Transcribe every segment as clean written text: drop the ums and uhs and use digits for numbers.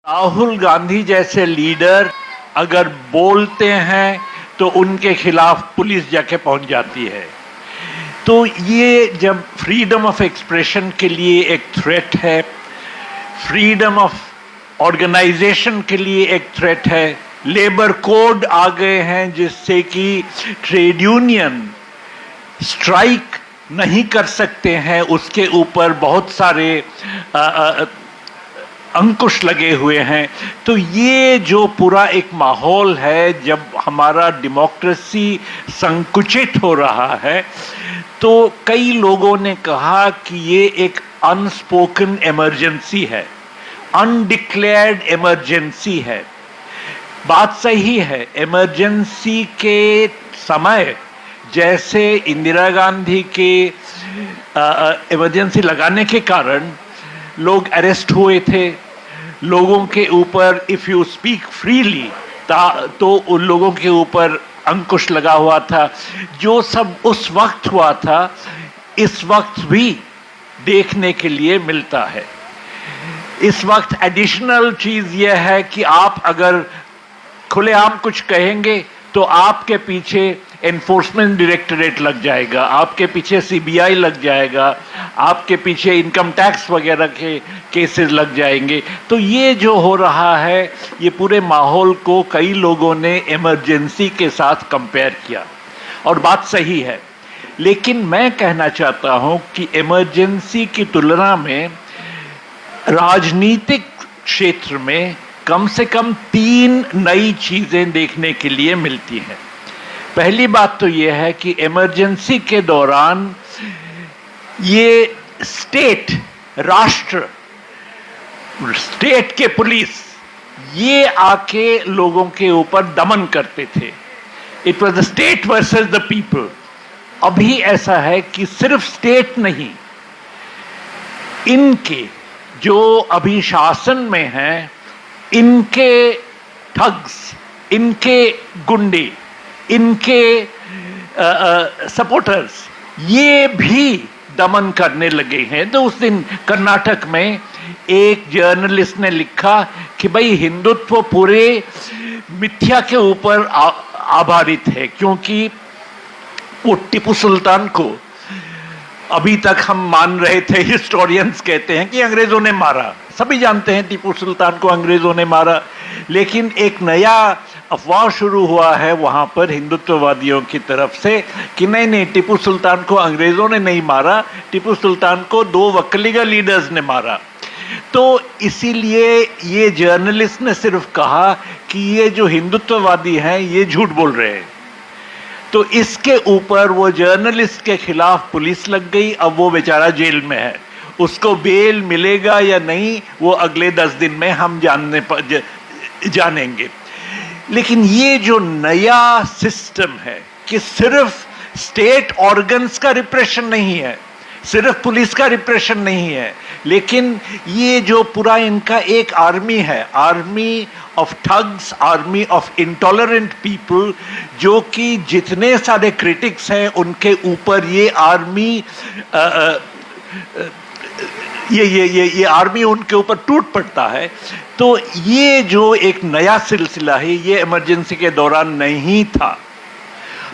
राहुल गांधी जैसे लीडर अगर बोलते हैं तो उनके खिलाफ पुलिस जाके पहुंच जाती है। तो ये जब फ्रीडम ऑफ एक्सप्रेशन के लिए एक थ्रेट है, फ्रीडम ऑफ ऑर्गेनाइजेशन के लिए एक थ्रेट है, लेबर कोड आ गए हैं जिससे कि ट्रेड यूनियन स्ट्राइक नहीं कर सकते हैं, उसके ऊपर बहुत सारे अंकुश लगे हुए हैं। तो ये जो पूरा एक माहौल है, जब हमारा डेमोक्रेसी संकुचित हो रहा है, तो कई लोगों ने कहा कि ये एक अनस्पोकन इमरजेंसी है, अनडिक्लेयर्ड इमरजेंसी है। बात सही है। इमरजेंसी के समय जैसे इंदिरा गांधी के इमरजेंसी लगाने के कारण लोग अरेस्ट हुए थे, लोगों के ऊपर इफ़ यू स्पीक फ्रीली तो उन लोगों के ऊपर अंकुश लगा हुआ था। जो सब उस वक्त हुआ था, इस वक्त भी देखने के लिए मिलता है। इस वक्त एडिशनल चीज़ यह है कि आप अगर खुलेआम कुछ कहेंगे तो आपके पीछे एनफोर्समेंट डायरेक्टरेट लग जाएगा, आपके पीछे सीबीआई लग जाएगा, आपके पीछे इनकम टैक्स वगैरह के केसेस लग जाएंगे। तो ये जो हो रहा है, ये पूरे माहौल को कई लोगों ने इमरजेंसी के साथ कंपेयर किया और बात सही है। लेकिन मैं कहना चाहता हूं कि इमरजेंसी की तुलना में राजनीतिक क्षेत्र में कम से कम 3 नई चीजें देखने के लिए मिलती हैं। पहली बात तो यह है कि इमरजेंसी के दौरान ये स्टेट, राष्ट्र, स्टेट के पुलिस ये आके लोगों के ऊपर दमन करते थे। It was the state versus the people. अभी ऐसा है कि सिर्फ स्टेट नहीं, इनके जो अभी शासन में हैं, इनके ठग्स, इनके गुंडे, इनके सपोर्टर्स ये भी दमन करने लगे हैं। तो उस दिन कर्नाटक में एक जर्नलिस्ट ने लिखा कि भाई हिंदुत्व पूरे मिथ्या के ऊपर आधारित है, क्योंकि वो टिपू सुल्तान को अभी तक हम मान रहे थे, हिस्टोरियंस कहते हैं कि अंग्रेजों ने मारा। सभी जानते हैं टिपू सुल्तान को अंग्रेजों ने मारा, लेकिन एक नया अफवाह शुरू हुआ है वहां पर हिंदुत्ववादियों की तरफ से कि नहीं नहीं, टिपू सुल्तान को अंग्रेजों ने नहीं मारा, टिपू सुल्तान को 2 वकलीगा लीडर्स ने मारा। तो इसीलिए ये जर्नलिस्ट ने सिर्फ कहा कि ये जो हिंदुत्ववादी हैं ये झूठ बोल रहे हैं। तो इसके ऊपर वो जर्नलिस्ट के खिलाफ पुलिस लग गई। अब वो बेचारा जेल में है, उसको बेल मिलेगा या नहीं वो अगले 10 दिन में हम जानेंगे। लेकिन ये जो नया सिस्टम है कि सिर्फ स्टेट ऑर्गन्स का रिप्रेशन नहीं है, सिर्फ पुलिस का रिप्रेशन नहीं है, लेकिन ये जो पूरा इनका एक आर्मी है, army of thugs, army of intolerant people, जो कि जितने सारे क्रिटिक्स हैं उनके ऊपर ये आर्मी ये आर्मी उनके ऊपर टूट पड़ता है। तो ये जो एक नया सिलसिला है, ये इमरजेंसी के दौरान नहीं था।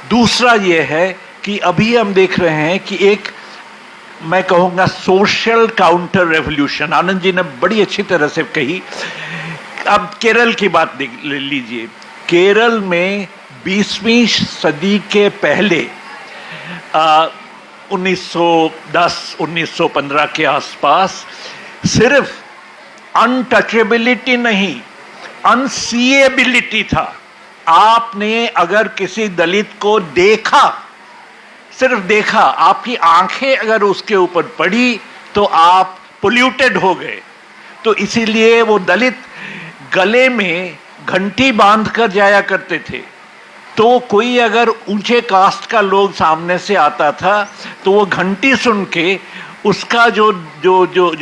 दूसरा ये है कि अभी हम देख रहे हैं कि एक, मैं कहूँगा, social counter revolution. Anand ji ने बड़ी अच्छी तरह से कही। अब केरल की बात लीजिए। केरल में 20वीं सदी के पहले 1910-1915 के आसपास सिर्फ अनटचेबिलिटी नहीं, अनसीएबिलिटी था। आपने अगर किसी दलित को देखा, सिर्फ देखा, आपकी आंखें अगर उसके ऊपर पड़ी तो आप पोल्यूटेड हो गए। तो इसीलिए वो दलित गले में घंटी बांध कर जाया करते थे। तो कोई अगर ऊंचे कास्ट का लोग सामने से आता था तो वो घंटी सुन के उसका जो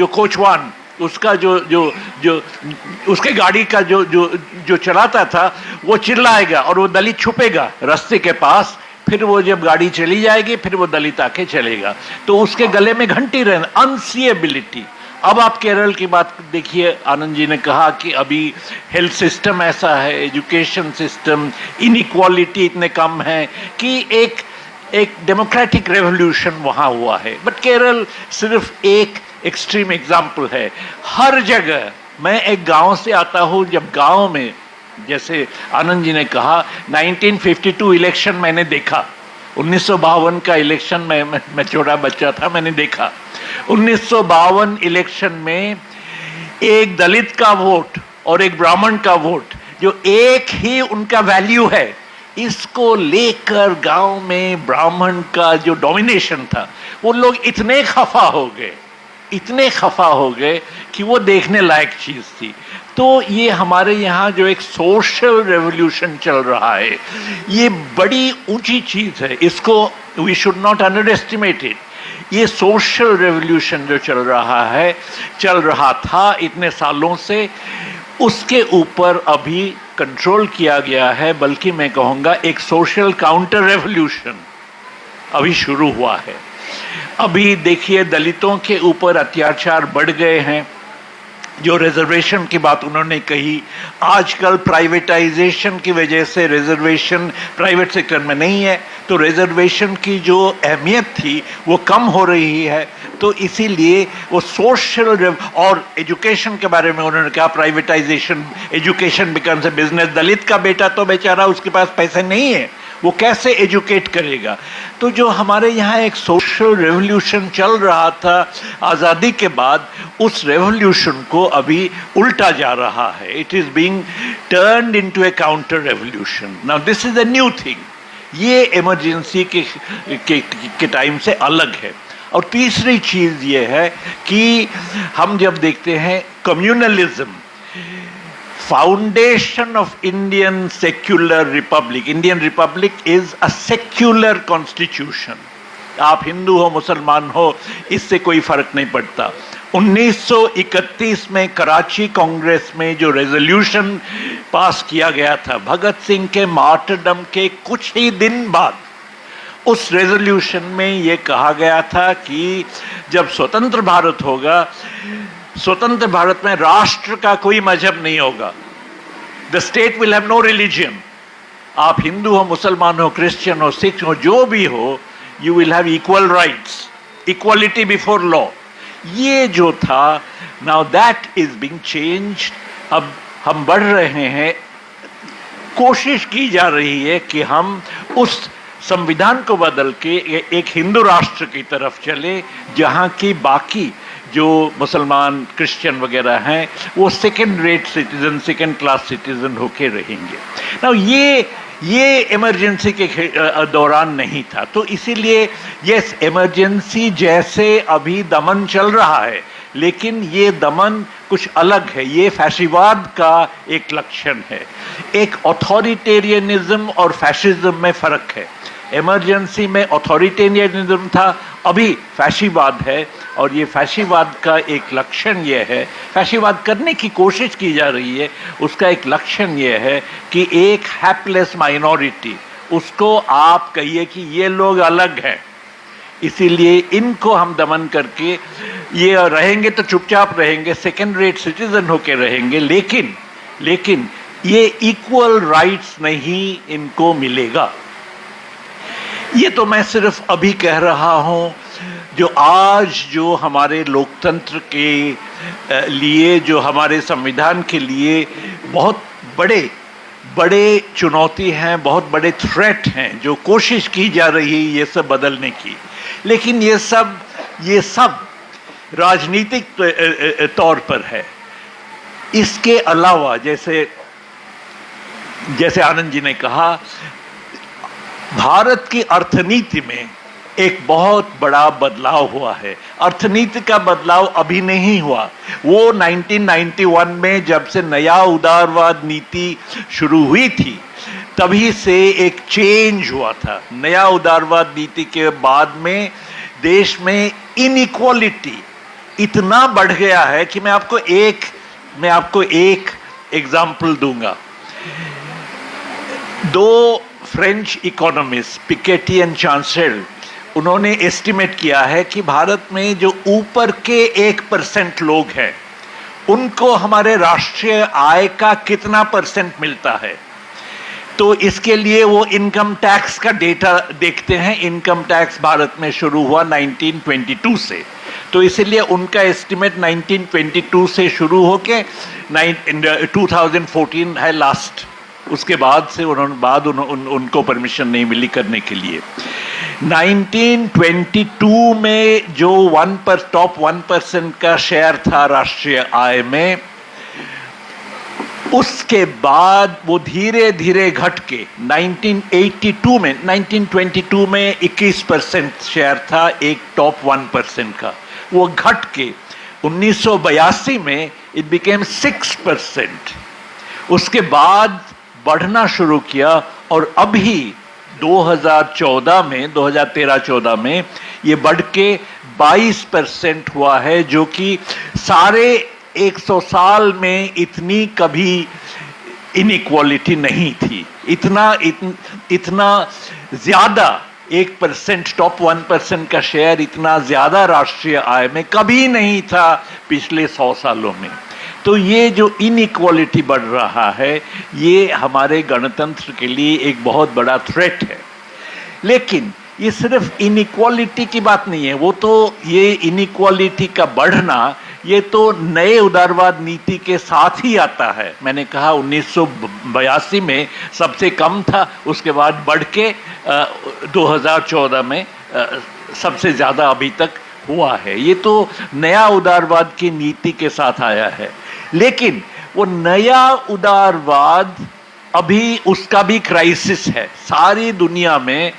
कोचवान, उसका जो उसके गाड़ी का जो चलाता था वो चिल्लाएगा और वो दलित छुपेगा रास्ते के पास। फिर वो जब गाड़ी चली जाएगी फिर वो दलित आके चलेगा। तो उसके गले में घंटी रहना, अनसीएबिलिटी, अब आप केरल की बात देखिए, आनंद जी ने कहा कि अभी हेल्थ सिस्टम ऐसा है, एजुकेशन सिस्टम, इनइक्वालिटी इतने कम है कि एक डेमोक्रेटिक रेवोल्यूशन वहां हुआ है। बट केरल सिर्फ एक एक्सट्रीम एग्जाम्पल है। हर जगह, मैं एक गांव से आता हूं, जब गांव में, जैसे आनंद जी ने कहा, 1952 इलेक्शन मैंने देखा, 1952 का इलेक्शन में मैं छोटा बच्चा था, मैंने देखा 1952 इलेक्शन में एक दलित का वोट और एक ब्राह्मण का वोट, जो एक ही उनका वैल्यू है, इसको लेकर गांव में ब्राह्मण का जो डोमिनेशन था, वो लोग इतने खफा हो गए कि वो देखने लायक चीज थी। तो ये हमारे यहाँ जो एक सोशल रेवोल्यूशन चल रहा है, ये बड़ी ऊंची चीज है, इसको we should not underestimate it. ये सोशल रेवोल्यूशन जो चल रहा था इतने सालों से, उसके ऊपर अभी कंट्रोल किया गया है, बल्कि मैं कहूँगा एक सोशल काउंटर रेवोल्यूशन अभी शुरू हुआ है। अभी देखिए, दलितों के ऊपर अत्याचार बढ़ गए हैं। जो रिजर्वेशन की बात उन्होंने कही, आजकल प्राइवेटाइजेशन की वजह से रिजर्वेशन प्राइवेट सेक्टर में नहीं है, तो रिजर्वेशन की जो अहमियत थी वो कम हो रही है। तो इसीलिए वो सोशल और एजुकेशन के बारे में उन्होंने कहा, privatization, education becomes a business. Dalit का बेटा तो बेचारा, उसके पास पैसे नहीं है, वो कैसे एजुकेट करेगा? तो जो हमारे यहाँ एक सोशल रेवोल्यूशन चल रहा था आज़ादी के बाद, उस रेवोल्यूशन को अभी उल्टा जा रहा है। It is being turned into A counter revolution. Now this is a new thing. ये इमरजेंसी के टाइम से अलग है। और तीसरी चीज़ ये है कि हम जब देखते हैं communalism, foundation of Indian secular republic. Indian republic is a secular constitution. आप हिंदू हो, मुसलमान हो, इससे कोई फर्क नहीं पड़ता। 1931 में कराची कांग्रेस में जो रेजोल्यूशन पास किया गया था, भगत सिंह के मार्टरडम के कुछ ही दिन बाद, उस रेजोल्यूशन में ये कहा गया था कि जब स्वतंत्र भारत होगा, स्वतंत्र भारत में राष्ट्र का कोई मजहब नहीं होगा। The state will have no religion. आप हिंदू हो, मुसलमान हो, क्रिश्चियन हो, सिख हो, जो भी हो, you will have equal rights, equality before law. ये जो था, now that is being changed. अब हम बढ़ रहे हैं, कोशिश की जा रही है कि हम उस संविधान को बदल के एक हिंदू राष्ट्र की तरफ चले, जहाँ की बाकी जो मुसलमान, क्रिश्चियन वगैरह हैं, वो second rate citizen, second class citizen होके रहेंगे। नाउ ये इमरजेंसी के दौरान नहीं था, तो इसीलिए यस, इमरजेंसी जैसे अभी दमन चल रहा है, लेकिन ये दमन कुछ अलग है। ये फैशिवाद का एक लक्षण है। एक ऑथोरिटेरियनिज्म और फैशिज्म में फर्क है। इमरजेंसी में ऑथोरिटेरियनिज्म था, अभी फैशिवाद है, और ये फैशिवाद का एक लक्षण ये है, फैशिवाद करने की कोशिश की जा रही है, उसका एक लक्षण ये है कि एक हैपलेस माइनॉरिटी, उसको आप कहिए कि ये लोग अलग हैं, इसीलिए इनको हम दमन करके ये रहेंगे तो चुपचाप रहेंगे, सेकेंड रेट सिटीजन होके रहेंगे, लेकिन ये इक्वल राइट्स नहीं इनको मिलेगा। ये तो मैं सिर्फ अभी कह रहा हूँ। जो हमारे लोकतंत्र के लिए, जो हमारे संविधान के लिए बहुत बड़े चुनौती हैं, बहुत बड़े थ्रेट हैं, जो कोशिश की जा रही है ये सब बदलने की, लेकिन ये सब राजनीतिक तौर पर है। इसके अलावा जैसे आनंद जी ने कहा, भारत की अर्थनीति में एक बहुत बड़ा बदलाव हुआ है। अर्थनीति का बदलाव अभी नहीं हुआ, वो 1991 में जब से नया उदारवाद नीति शुरू हुई थी, तभी से एक चेंज हुआ था। नया उदारवाद नीति के बाद में देश में इनइक्वालिटी इतना बढ़ गया है कि मैं आपको एक एग्जाम्पल दूंगा। दो फ्रेंच इकोनॉमिस्ट, पिकेटी एंड चांसेल, उन्होंने एस्टिमेट किया है कि भारत में जो ऊपर के 1% लोग हैं उनको हमारे राष्ट्रीय आय का कितना परसेंट मिलता है। तो इसके लिए वो इनकम टैक्स का डेटा देखते हैं। इनकम टैक्स भारत में शुरू हुआ 1922 से, तो इसलिए उनका एस्टिमेट 1922 से शुरू होके 2014 है लास्ट। उसके बाद से उनको परमिशन नहीं मिली करने के लिए। 1922 में जो टॉप 1% का शेयर था राष्ट्रीय आय में, उसके बाद वो धीरे धीरे घट के 1922 में 21% शेयर था एक टॉप 1% का। वो घट के 1982 में इट बिकेम 6%। उसके बाद बढ़ना शुरू किया और अभी 2013-14 में ये बढ़ के 22% हुआ है, जो कि सारे 100 साल में इतनी कभी इनइक्वालिटी नहीं थी। इतना ज्यादा 1% टॉप 1% का शेयर इतना ज्यादा राष्ट्रीय आय में कभी नहीं था पिछले 100 सालों में। तो ये जो इनइक्वालिटी बढ़ रहा है, ये हमारे गणतंत्र के लिए एक बहुत बड़ा थ्रेट है। लेकिन ये सिर्फ इनइक्वालिटी की बात नहीं है, वो तो ये इनइक्वालिटी का बढ़ना ये तो नए उदारवाद नीति के साथ ही आता है। मैंने कहा 1982 में सबसे कम था, उसके बाद बढ़ के 2014 में सबसे ज़्यादा अभी तक हुआ है। ये तो नया उदारवाद की नीति के साथ आया है। लेकिन वो नया उदारवाद अभी उसका भी क्राइसिस है। सारी दुनिया में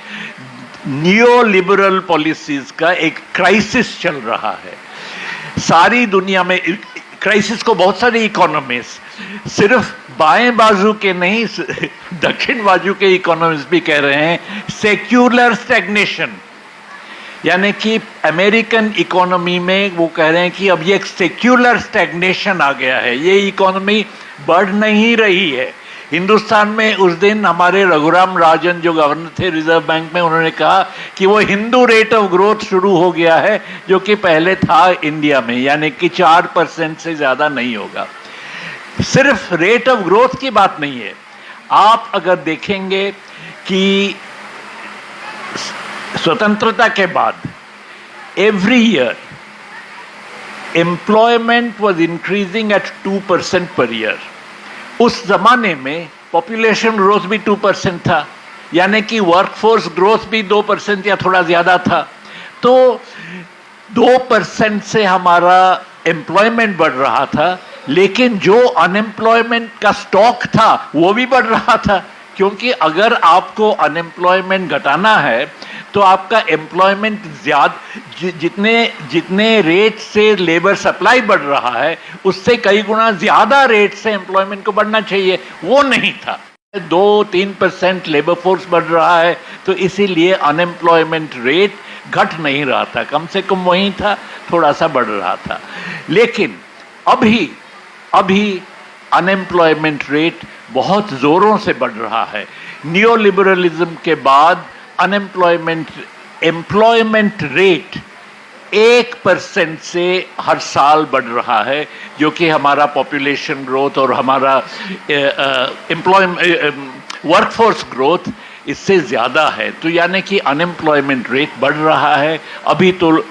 नियो लिबरल पॉलिसीज का एक क्राइसिस चल रहा है। सारी दुनिया में क्राइसिस को बहुत सारे इकोनॉमिस्ट, सिर्फ बाएं बाजू के नहीं दक्षिण बाजू के इकोनॉमिस्ट भी कह रहे हैं सेक्युलर स्टैग्नेशन, यानी कि अमेरिकन इकोनॉमी में वो कह रहे हैं कि अब ये एक सेक्युलर स्टैग्नेशन आ गया है, ये इकोनॉमी बढ़ नहीं रही है। हिंदुस्तान में उस दिन हमारे रघुराम राजन जो गवर्नर थे रिजर्व बैंक में, उन्होंने कहा कि वो हिंदू रेट ऑफ ग्रोथ शुरू हो गया है जो कि पहले था इंडिया में, यानी कि 4% से ज़्यादा नहीं होगा। सिर्फ रेट ऑफ ग्रोथ की बात नहीं है। आप अगर देखेंगे कि स्वतंत्रता के बाद every year employment was increasing at 2% per year. उस जमाने में पॉपुलेशन ग्रोथ भी 2% था, यानी कि वर्कफोर्स ग्रोथ भी 2% या थोड़ा ज्यादा था। तो 2% से हमारा एम्प्लॉयमेंट बढ़ रहा था, लेकिन जो अनएम्प्लॉयमेंट का स्टॉक था वो भी बढ़ रहा था। क्योंकि अगर आपको अनएम्प्लॉयमेंट घटाना है तो आपका एम्प्लॉयमेंट जितने रेट से लेबर सप्लाई बढ़ रहा है उससे कई गुना ज्यादा रेट से एम्प्लॉयमेंट को बढ़ना चाहिए, वो नहीं था। 2-3% लेबर फोर्स बढ़ रहा है, तो इसीलिए अनएम्प्लॉयमेंट रेट घट नहीं रहा था, कम से कम वही था, थोड़ा सा बढ़ रहा था। लेकिन अभी अनएम्प्लॉयमेंट रेट बहुत जोरों से बढ़ रहा है। नियो लिबरलिज्म के बाद एम्प्लॉयमेंट रेट 1% से हर साल बढ़ रहा है, जो कि हमारा पॉपुलेशन ग्रोथ और हमारा वर्कफोर्स ग्रोथ इससे ज़्यादा है। तो यानी कि अनएम्प्लॉयमेंट रेट बढ़ रहा है। अभी तो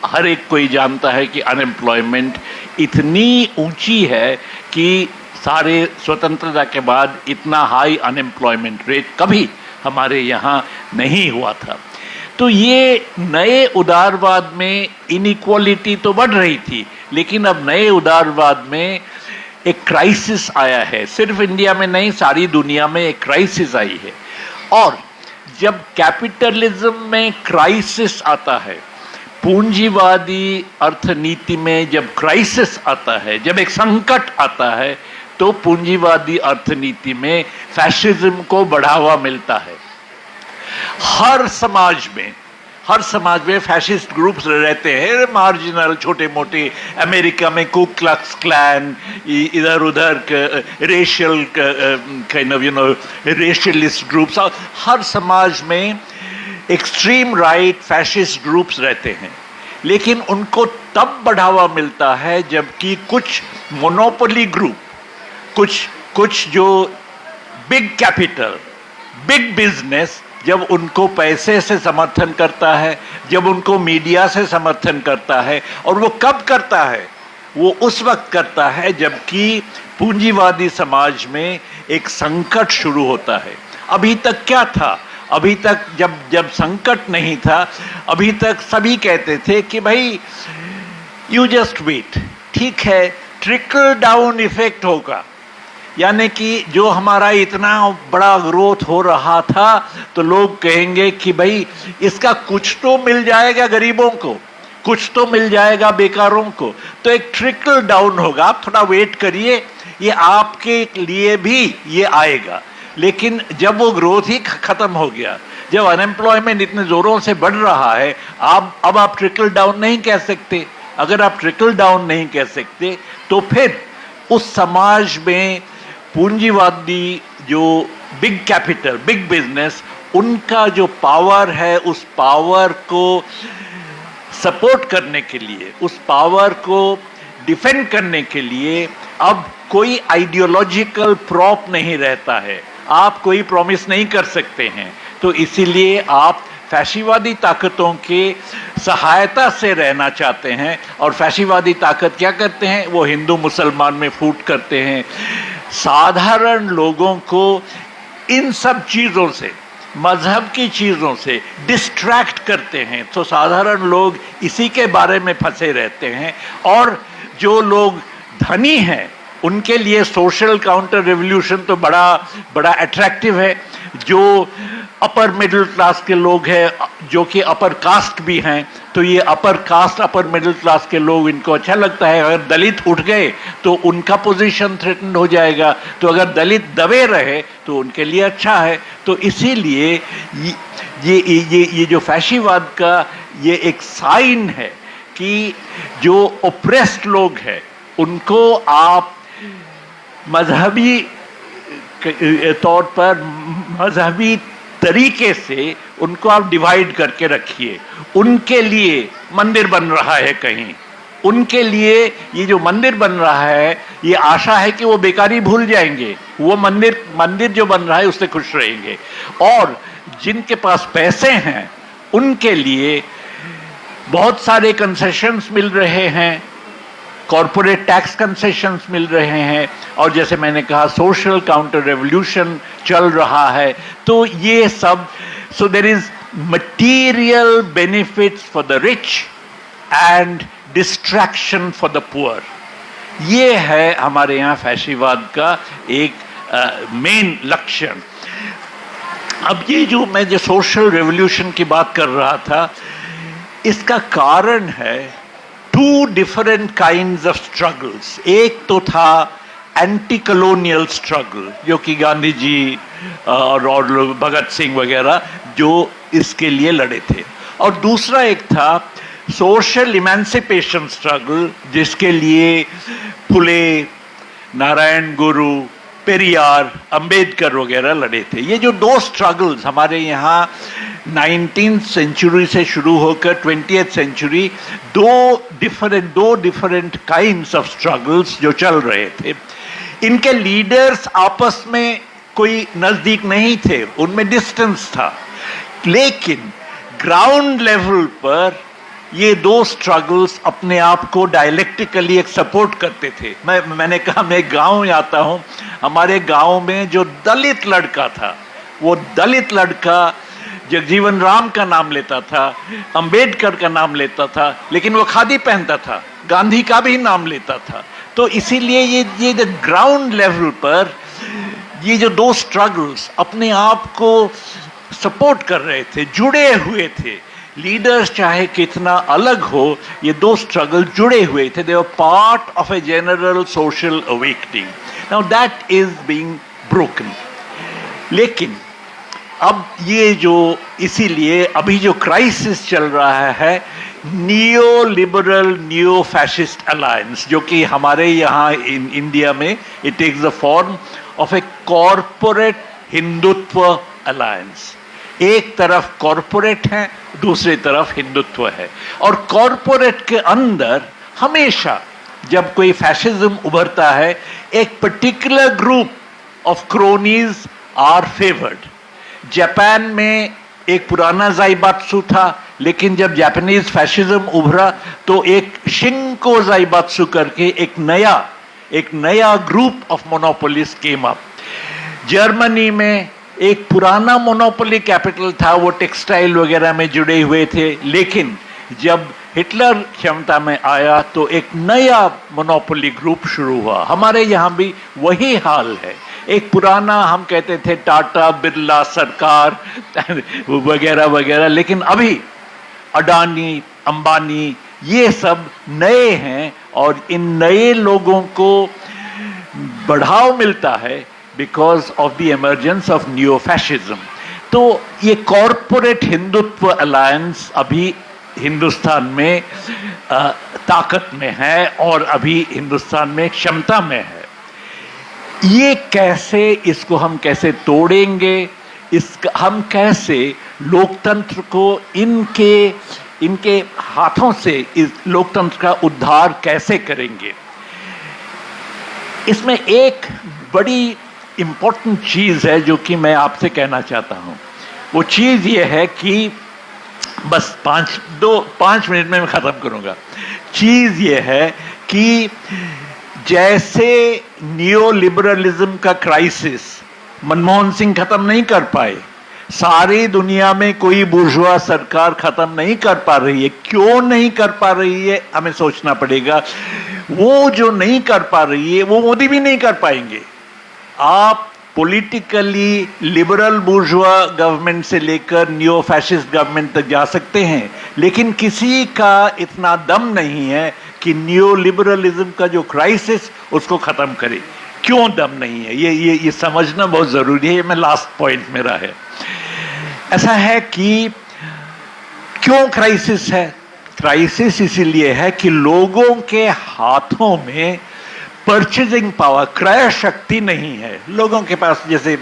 हर एक कोई जानता है कि अनएम्प्लॉयमेंट इतनी ऊंची है कि सारे स्वतंत्रता के बाद इतना हाई अनएम्प्लॉयमेंट रेट कभी हमारे यहाँ नहीं हुआ था। तो ये नए उदारवाद में इनइक्वालिटी तो बढ़ रही थी, लेकिन अब नए उदारवाद में एक क्राइसिस आया है। सिर्फ इंडिया में नहीं, सारी दुनिया में एक क्राइसिस आई है। और जब कैपिटलिज्म में क्राइसिस आता है, पूंजीवादी अर्थनीति में जब क्राइसिस आता है, जब एक संकट आता है, तो पूंजीवादी अर्थनीति में फैशिज्म को बढ़ावा मिलता है। हर समाज में फैशिस्ट ग्रुप्स रहते हैं, मार्जिनल, छोटे मोटे। अमेरिका में कू क्लक्स क्लैन, इधर उधर रेशियल रेशियलिस्ट ग्रुप्स। हर समाज में एक्सट्रीम राइट फैशिस्ट ग्रुप्स रहते हैं, लेकिन उनको तब बढ़ावा मिलता है जबकि कुछ मोनोपोली ग्रुप, कुछ जो बिग कैपिटल, बिग बिजनेस जब उनको पैसे से समर्थन करता है, जब उनको मीडिया से समर्थन करता है, और वो कब करता है? वो उस वक्त करता है जबकि पूंजीवादी समाज में एक संकट शुरू होता है। अभी तक क्या था? अभी तक जब संकट नहीं था, अभी तक सभी कहते थे कि भाई यू जस्ट वेट, ठीक है, ट्रिकल डाउन इफेक्ट होगा। यानी कि जो हमारा इतना बड़ा ग्रोथ हो रहा था तो लोग कहेंगे कि भाई इसका कुछ तो मिल जाएगा गरीबों को, कुछ तो मिल जाएगा बेकारों को, तो एक ट्रिकल डाउन होगा, आप थोड़ा वेट करिए, ये आपके लिए भी ये आएगा। लेकिन जब वो ग्रोथ ही खत्म हो गया, जब अनएम्प्लॉयमेंट इतने जोरों से बढ़ रहा है, अब आप ट्रिकल डाउन नहीं कह सकते। अगर आप ट्रिकल डाउन नहीं कह सकते तो फिर उस समाज में पूंजीवादी जो बिग कैपिटल, बिग बिजनेस, उनका जो पावर है, उस पावर को सपोर्ट करने के लिए, उस पावर को डिफेंड करने के लिए अब कोई आइडियोलॉजिकल प्रॉप नहीं रहता है। आप कोई प्रॉमिस नहीं कर सकते हैं, तो इसीलिए आप फैशीवादी ताकतों के सहायता से रहना चाहते हैं। और फैशीवादी ताकत क्या करते हैं? वो हिंदू मुसलमान में फूट करते हैं। साधारण लोगों को इन सब चीज़ों से, मजहब की चीज़ों से डिस्ट्रैक्ट करते हैं, तो साधारण लोग इसी के बारे में फंसे रहते हैं। और जो लोग धनी हैं उनके लिए सोशल काउंटर रेवोल्यूशन तो बड़ा अट्रैक्टिव है। जो अपर मिडिल क्लास के लोग हैं, जो कि अपर कास्ट भी हैं, तो ये upper caste, upper middle class के लोग, इनको अच्छा लगता है। अगर दलित उठ गए तो उनका पोजीशन थ्रेटन्ड हो जाएगा, तो अगर दलित दबे रहे तो उनके लिए अच्छा है। तो इसीलिए ये जो फैशीवाद का ये एक साइन है कि जो ओप्रेस्ड लोग हैं उनको आप मजहबी तौर पर, मजहबी तरीके से उनको आप डिवाइड करके रखिए। उनके लिए मंदिर बन रहा है कहीं, उनके लिए ये जो मंदिर बन रहा है, ये आशा है कि वो बेकारी भूल जाएंगे, वो मंदिर जो बन रहा है उससे खुश रहेंगे। और जिनके पास पैसे हैं उनके लिए बहुत सारे कंसेशंस मिल रहे हैं, कॉरपोरेट टैक्स कंसेशंस मिल रहे हैं, और जैसे मैंने कहा सोशल काउंटर रेवोल्यूशन चल रहा है। तो ये सब, so there is material benefits for the rich and distraction for the poor. ये है हमारे यहाँ फैशीवाद का एक मेन लक्षण। अब ये जो मैं जो सोशल रेवोल्यूशन की बात कर रहा था, इसका कारण है two different kinds of struggles. एक तो था एंटी कॉलोनियल स्ट्रगल, जो कि गांधी जी और भगत सिंह वगैरह जो इसके लिए लड़े थे, और दूसरा एक था सोशल इमेंसिपेशन स्ट्रगल, जिसके लिए फुले, नारायण गुरु, पेरियार, अंबेडकर वगैरह लड़े थे। ये जो दो स्ट्रगल्स हमारे यहाँ 19th सेंचुरी से शुरू होकर 20th सेंचुरी, दो डिफरेंट काइंड्स ऑफ स्ट्रगल्स जो चल रहे थे, इनके लीडर्स आपस में कोई नज़दीक नहीं थे, उनमें डिस्टेंस था। लेकिन ग्राउंड लेवल पर ये दो स्ट्रगल्स अपने आप को डायलेक्टिकली एक सपोर्ट करते थे। मैंने कहा, मैं गांव में आता हूँ, हमारे गांव में जो दलित लड़का था, वो दलित लड़का जगजीवन राम का नाम लेता था, अंबेडकर का नाम लेता था, लेकिन वो खादी पहनता था, गांधी का भी नाम लेता था। तो इसीलिए ये ग्राउंड लेवल पर ये जो दो स्ट्रगल्स अपने आप को सपोर्ट कर रहे थे, जुड़े हुए थे। लीडर्स चाहे कितना अलग हो, ये दो स्ट्रगल जुड़े हुए थे। They were part of a general social awakening. Now that is being broken. लेकिन अब ये जो, इसीलिए अभी जो क्राइसिस चल रहा है, neo liberal new fascist alliance, जो कि हमारे यहाँ इंडिया में it takes the form of a corporate Hindutva alliance. एक तरफ कॉरपोरेट है, दूसरी तरफ हिंदुत्व है। और कॉरपोरेट के अंदर हमेशा जब कोई फैशिज्म उभरता है, एक particular group of cronies are favoured. Japan में एक पुराना ज़ाइबात्सु था, लेकिन जब जापानीज फैशिज्म उभरा तो एक शिंको ज़ाइबात्सु करके एक नया group of monopolist came up. Germany में एक पुराना मोनोपोली कैपिटल था, वो टेक्सटाइल वगैरह में जुड़े हुए थे, लेकिन जब हिटलर क्षमता में आया तो एक नया मोनोपोली ग्रुप शुरू हुआ। हमारे यहाँ भी वही हाल है। एक पुराना हम कहते थे टाटा बिरला सरकार वगैरह वगैरह, लेकिन अभी अडानी अंबानी ये सब नए हैं और इन नए लोगों को बढ़ाव मिलता है because of the emergence of new fascism. तो ये कॉरपोरेट हिंदुत्व अलायंस अभी हिंदुस्तान में ताकत में है और अभी हिंदुस्तान में क्षमता में है। ये कैसे, इसको हम कैसे तोड़ेंगे, हम कैसे लोकतंत्र को इनके हाथों से इस लोकतंत्र का उद्धार कैसे करेंगे। इसमें एक बड़ी इम्पोर्टेंट चीज़ है जो कि मैं आपसे कहना चाहता हूँ। वो चीज़ ये है कि बस 5 मिनट में मैं ख़त्म करूँगा। चीज़ ये है कि जैसे नियो लिबरलिज्म का क्राइसिस मनमोहन सिंह ख़त्म नहीं कर पाए, सारी दुनिया में कोई बुर्जुआ सरकार ख़त्म नहीं कर पा रही है। क्यों नहीं कर पा रही है, हमें सोचना पड़ेगा। वो जो नहीं कर पा रही है वो मोदी भी नहीं कर पाएंगे। आप पॉलिटिकली लिबरल बुर्जुआ गवर्नमेंट से लेकर नियो फैशिस्ट गवर्नमेंट तक जा सकते हैं, लेकिन किसी का इतना दम नहीं है कि नियो लिबरलिज्म का जो क्राइसिस उसको ख़त्म करे। क्यों दम नहीं है, ये समझना बहुत ज़रूरी है। ये मैं लास्ट पॉइंट मेरा है। ऐसा है कि क्यों क्राइसिस है? क्राइसिस इसीलिए है कि लोगों के हाथों में परचेजिंग पावर, क्रय शक्ति नहीं है। लोगों के पास, जैसे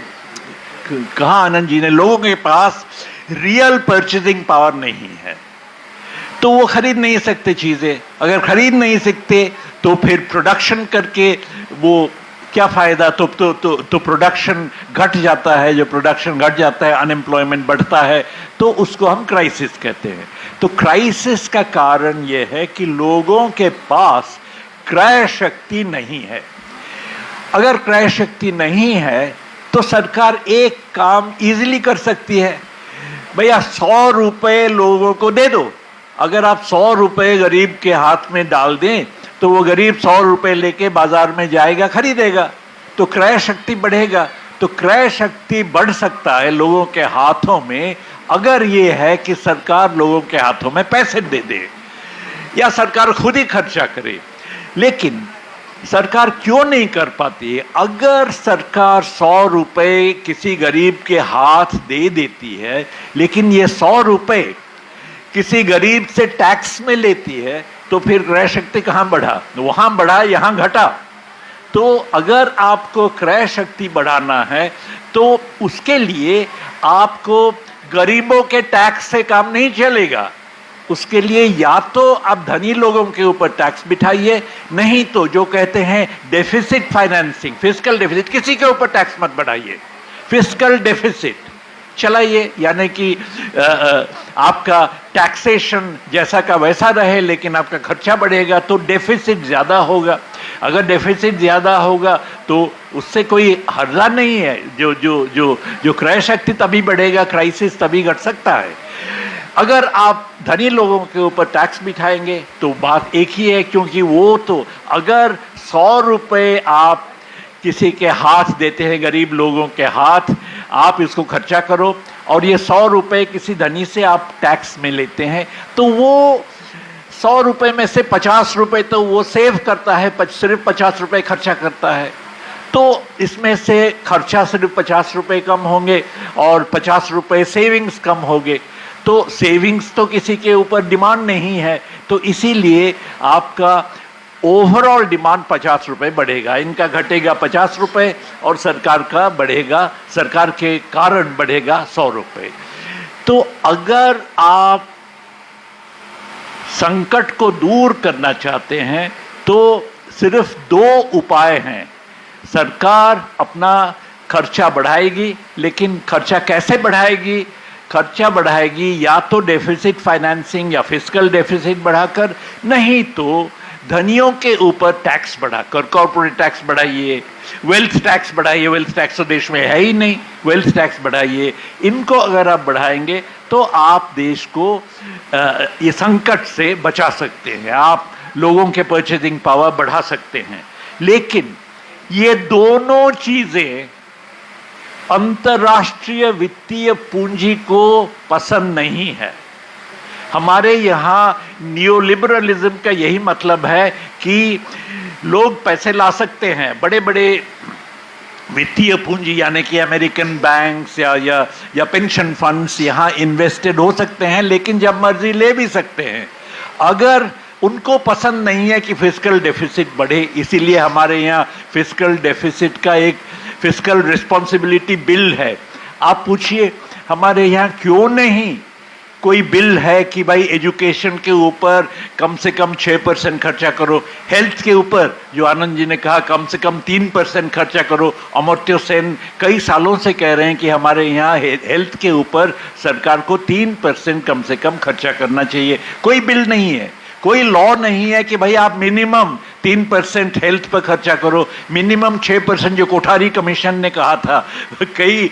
कहा आनंद जी ने, लोगों के पास रियल परचेजिंग पावर नहीं है, तो वो खरीद नहीं सकते चीज़ें। अगर खरीद नहीं सकते तो फिर प्रोडक्शन करके वो क्या फ़ायदा? तो प्रोडक्शन घट जाता है। जो प्रोडक्शन घट जाता है, अनएम्प्लॉयमेंट बढ़ता है, तो उसको हम क्राइसिस कहते हैं। तो क्राइसिस का कारण ये है कि लोगों के पास क्रय शक्ति नहीं है। अगर क्रय शक्ति नहीं है तो सरकार एक काम इजीली कर सकती है। भैया 100 रुपये लोगों को दे दो। अगर आप 100 रुपये गरीब के हाथ में डाल दें तो वो गरीब 100 रुपये लेके बाजार में जाएगा, खरीदेगा, तो क्रय शक्ति बढ़ेगा। तो क्रय शक्ति बढ़ सकता है लोगों के हाथों में अगर ये है कि सरकार लोगों के हाथों में पैसे दे दे या सरकार खुद ही खर्चा करे। लेकिन सरकार क्यों नहीं कर पाती है? अगर सरकार 100 रुपये किसी गरीब के हाथ दे देती है, लेकिन ये 100 रुपये किसी गरीब से टैक्स में लेती है, तो फिर क्रय शक्ति कहाँ बढ़ा? वहाँ बढ़ा, यहाँ घटा। तो अगर आपको क्रय शक्ति बढ़ाना है तो उसके लिए आपको गरीबों के टैक्स से काम नहीं चलेगा। उसके लिए या तो आप धनी लोगों के ऊपर टैक्स बिठाइए, नहीं तो जो कहते हैं डेफिसिट फाइनेंसिंग, फिस्कल डेफिसिट, किसी के ऊपर टैक्स मत बढ़ाइए, फिस्कल डेफिसिट चलाइए। यानी कि आपका टैक्सेशन जैसा का वैसा रहे, लेकिन आपका खर्चा बढ़ेगा तो डेफिसिट ज़्यादा होगा। अगर डेफिसिट ज़्यादा होगा तो उससे कोई हर्जा नहीं है। जो क्रय शक्ति तभी बढ़ेगा, क्राइसिस तभी घट सकता है। अगर आप धनी लोगों के ऊपर टैक्स बिठाएंगे तो बात एक ही है, क्योंकि वो तो अगर 100 रुपये आप किसी के हाथ देते हैं, गरीब लोगों के हाथ, आप इसको खर्चा करो, और ये 100 रुपये किसी धनी से आप टैक्स में लेते हैं, तो वो 100 रुपये में से 50 रुपये तो वो सेव करता है, सिर्फ 50 रुपये खर्चा करता है। तो इसमें से खर्चा सिर्फ 50 रुपये कम होंगे और 50 रुपये सेविंग्स कम होंगे। तो सेविंग्स तो किसी के ऊपर डिमांड नहीं है, तो इसीलिए आपका ओवरऑल डिमांड 50 रुपये बढ़ेगा। इनका घटेगा 50 रुपये और सरकार का बढ़ेगा, सरकार के कारण बढ़ेगा 100 रुपये। तो अगर आप संकट को दूर करना चाहते हैं तो सिर्फ दो उपाय हैं। सरकार अपना खर्चा बढ़ाएगी, लेकिन खर्चा कैसे बढ़ाएगी? खर्चा बढ़ाएगी या तो डेफिसिट फाइनेंसिंग या फिस्कल डेफिसिट बढ़ाकर, नहीं तो धनियों के ऊपर टैक्स बढ़ाकर। कॉर्पोरेट टैक्स बढ़ाइए, वेल्थ टैक्स बढ़ाइए, वेल्थ टैक्स तो देश में है ही नहीं, वेल्थ टैक्स बढ़ाइए। इनको अगर आप बढ़ाएंगे तो आप देश को ये संकट से बचा सकते हैं, आप लोगों के परचेजिंग पावर बढ़ा सकते हैं। लेकिन ये दोनों चीजें अंतर्राष्ट्रीय वित्तीय पूंजी को पसंद नहीं है। हमारे यहाँ नियोलिबरलिज्म का यही मतलब है कि लोग पैसे ला सकते हैं, बड़े बड़े वित्तीय पूंजी यानी कि अमेरिकन बैंक्स या पेंशन फंड्स यहाँ इन्वेस्टेड हो सकते हैं, लेकिन जब मर्जी ले भी सकते हैं। अगर उनको पसंद नहीं है कि फिस्कल डेफिसिट बढ़े, इसीलिए हमारे यहाँ फिस्कल डेफिसिट का एक फिस्कल रिस्पॉन्सिबिलिटी बिल है। आप पूछिए हमारे यहाँ क्यों नहीं कोई बिल है कि भाई एजुकेशन के ऊपर कम से कम 6% खर्चा करो, हेल्थ के ऊपर जो आनंद जी ने कहा कम से कम 3% खर्चा करो। अमर्त्य सेन कई सालों से कह रहे हैं कि हमारे यहाँ हेल्थ के ऊपर सरकार को 3% कम से कम खर्चा करना चाहिए। कोई बिल नहीं है, कोई लॉ नहीं है कि भाई आप मिनिमम 3% हेल्थ पर खर्चा करो, मिनिमम 6% जो कोठारी कमीशन ने कहा था कई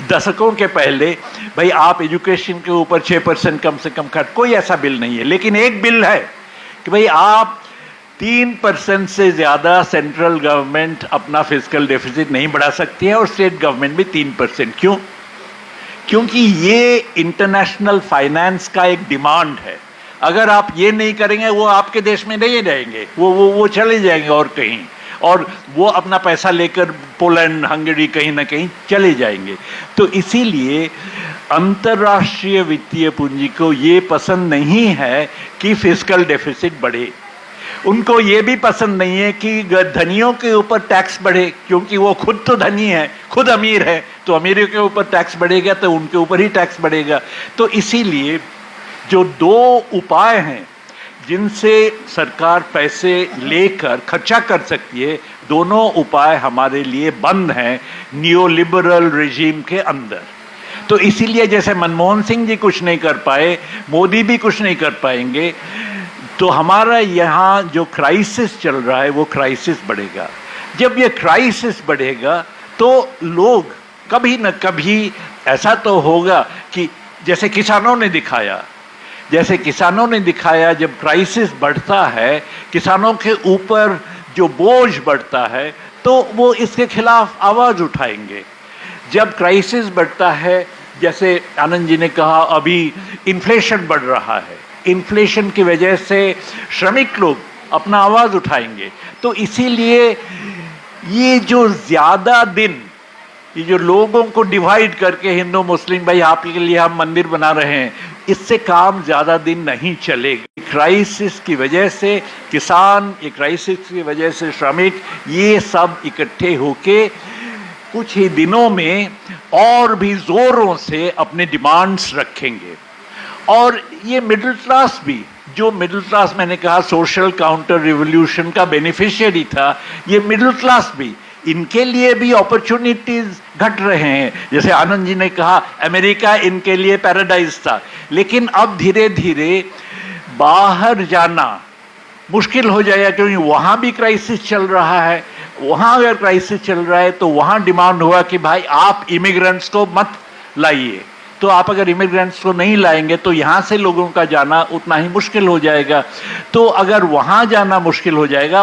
दशकों के पहले, भाई आप एजुकेशन के ऊपर 6% कम से कम खर्च। कोई ऐसा बिल नहीं है, लेकिन एक बिल है कि भाई आप 3% से ज्यादा सेंट्रल गवर्नमेंट अपना फिस्कल डेफिसिट नहीं बढ़ा सकती है और स्टेट गवर्नमेंट भी 3%। क्यों? क्योंकि ये इंटरनेशनल फाइनेंस का एक डिमांड है। अगर आप ये नहीं करेंगे वो आपके देश में नहीं रहेंगे, वो चले जाएंगे और कहीं, और वो अपना पैसा लेकर पोलैंड, हंगरी कहीं ना कहीं चले जाएंगे। तो इसीलिए अंतर्राष्ट्रीय वित्तीय पूंजी को ये पसंद नहीं है कि फिस्कल डेफिसिट बढ़े। उनको ये भी पसंद नहीं है कि धनियों के ऊपर टैक्स बढ़े, क्योंकि वो खुद तो धनी है, खुद अमीर है, तो अमीरों के ऊपर टैक्स बढ़ेगा तो उनके ऊपर ही टैक्स बढ़ेगा। तो इसीलिए जो दो उपाय हैं जिनसे सरकार पैसे लेकर खर्चा कर सकती है, दोनों उपाय हमारे लिए बंद हैं नियोलिबरल रेजिम के अंदर। तो इसीलिए जैसे मनमोहन सिंह जी कुछ नहीं कर पाए, मोदी भी कुछ नहीं कर पाएंगे, तो हमारा यहाँ जो क्राइसिस चल रहा है वो क्राइसिस बढ़ेगा। जब ये क्राइसिस बढ़ेगा तो लोग कभी न कभी ऐसा तो होगा कि जैसे किसानों ने दिखाया, जब क्राइसिस बढ़ता है, किसानों के ऊपर जो बोझ बढ़ता है, तो वो इसके खिलाफ आवाज उठाएंगे। जब क्राइसिस बढ़ता है, जैसे आनंद जी ने कहा अभी इन्फ्लेशन बढ़ रहा है, इन्फ्लेशन की वजह से श्रमिक लोग अपना आवाज उठाएंगे। तो इसीलिए ये जो ज्यादा दिन, ये जो लोगों को डिवाइड करके हिंदू मुस्लिम, भाई आपके लिए हम मंदिर बना रहे हैं, इससे काम ज्यादा दिन नहीं चलेगा। क्राइसिस की वजह से किसान, ये क्राइसिस की वजह से श्रमिक, ये सब इकट्ठे होके कुछ ही दिनों में और भी जोरों से अपने डिमांड्स रखेंगे। और ये मिडिल क्लास भी, जो मिडिल क्लास मैंने कहा सोशल काउंटर रिवॉल्यूशन का बेनिफिशियरी था, ये मिडिल क्लास भी, इनके लिए भी अपॉर्चुनिटीज घट रहे हैं। जैसे आनंद जी ने कहा अमेरिका इनके लिए पैराडाइज था, लेकिन अब धीरे धीरे बाहर जाना मुश्किल हो जाएगा, क्योंकि वहाँ भी क्राइसिस चल रहा है। वहाँ अगर क्राइसिस चल रहा है तो वहाँ डिमांड हुआ कि भाई आप इमिग्रेंट्स को मत लाइए। तो आप अगर इमिग्रेंट्स को नहीं लाएंगे तो यहाँ से लोगों का जाना उतना ही मुश्किल हो जाएगा। तो अगर वहाँ जाना मुश्किल हो जाएगा,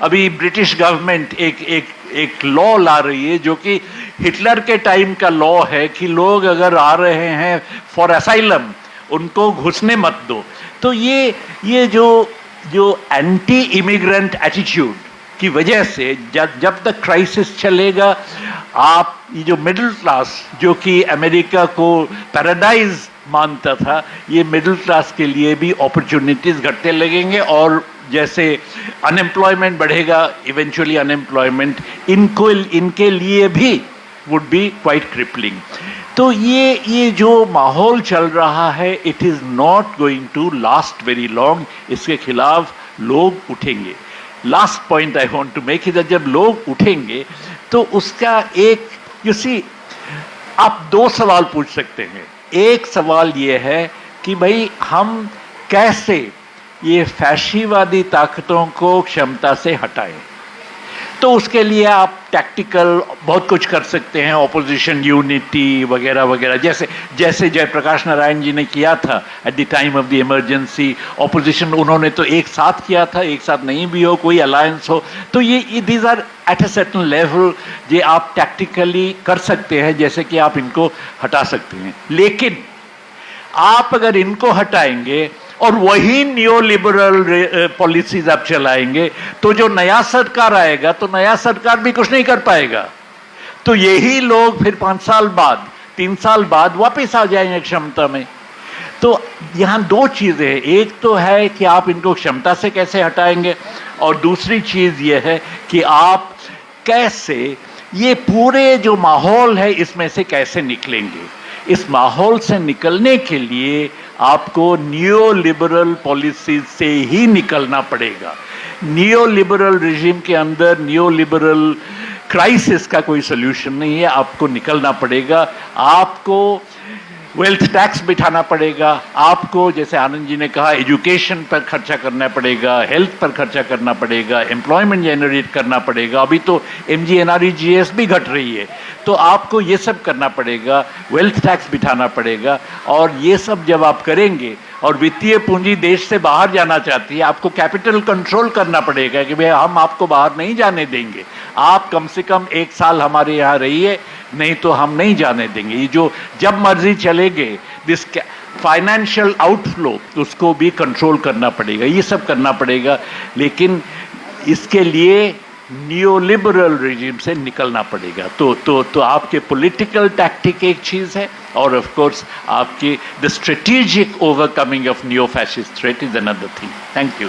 अभी ब्रिटिश गवर्नमेंट एक लॉ ला रही है जो कि हिटलर के टाइम का लॉ है कि लोग अगर आ रहे हैं फॉर असाइलम, उनको घुसने मत दो। तो ये जो एंटी इमिग्रेंट एटीट्यूड की वजह से जब तक क्राइसिस चलेगा, आप ये जो मिडिल क्लास जो कि अमेरिका को पैराडाइज मानता था, ये मिडिल क्लास के लिए भी अपॉर्चुनिटीज घटने लगेंगे। और जैसे अनएम्प्लॉयमेंट बढ़ेगा, इवेंचुअली अनएम्प्लॉयमेंट इनके लिए भी would be quite crippling. तो ये जो माहौल चल रहा है, it is not going to last very long. इसके खिलाफ लोग उठेंगे. Last point I want to make is, जब लोग उठेंगे तो उसका एक, यू सी, आप दो सवाल पूछ सकते हैं. एक सवाल ये है कि भाई हम कैसे ये फैशीवादी ताकतों को क्षमता से हटाएं. तो उसके लिए आप टैक्टिकल बहुत कुछ कर सकते हैं, ऑपोजिशन यूनिटी वगैरह वगैरह, जैसे जयप्रकाश नारायण जी ने किया था at the time of the emergency. Opposition उन्होंने तो एक साथ किया था, एक साथ नहीं भी हो, कोई अलायंस हो. तो ये these are at a certain level ये आप टैक्टिकली कर सकते हैं, जैसे कि आप इनको हटा सकते हैं. लेकिन आप अगर इनको हटाएंगे और वही न्यू लिबरल पॉलिसीज आप चलाएंगे, तो जो नया सरकार आएगा तो नया सरकार भी कुछ नहीं कर पाएगा. तो यही लोग फिर 5 साल बाद, 3 साल बाद वापस आ जाएंगे क्षमता में. तो यहां दो चीजें हैं. एक तो है कि आप इनको क्षमता से कैसे हटाएंगे, और दूसरी चीज यह है कि आप कैसे ये पूरे जो माहौल है इसमें से कैसे निकलेंगे. इस माहौल से निकलने के लिए आपको नियो लिबरल पॉलिसी से ही निकलना पड़ेगा. नियो लिबरल रिजीम के अंदर नियो लिबरल क्राइसिस का कोई सोल्यूशन नहीं है. आपको निकलना पड़ेगा. आपको वेल्थ टैक्स बिठाना पड़ेगा. आपको, जैसे आनंद जी ने कहा, एजुकेशन पर खर्चा करना पड़ेगा, हेल्थ पर खर्चा करना पड़ेगा, एम्प्लॉयमेंट जनरेट करना पड़ेगा. अभी तो MGNREGS भी घट रही है. तो आपको ये सब करना पड़ेगा, वेल्थ टैक्स बिठाना पड़ेगा. और ये सब जब आप करेंगे, और वित्तीय पूंजी देश से बाहर जाना चाहती है, आपको कैपिटल कंट्रोल करना पड़ेगा कि भाई हम आपको बाहर नहीं जाने देंगे, आप कम से कम 1 साल हमारे यहाँ रहिए, नहीं तो हम नहीं जाने देंगे. ये जो जब मर्जी चलेंगे, दिस फाइनेंशियल आउटफ्लो, उसको भी कंट्रोल करना पड़ेगा. ये सब करना पड़ेगा. लेकिन इसके लिए नियोलिबरल रिजीम से निकलना पड़ेगा. तो आपके पॉलिटिकल टैक्टिक एक चीज़ है, और ऑफ कोर्स आपकी the strategic overcoming of neo fascist threat is another thing. Thank you.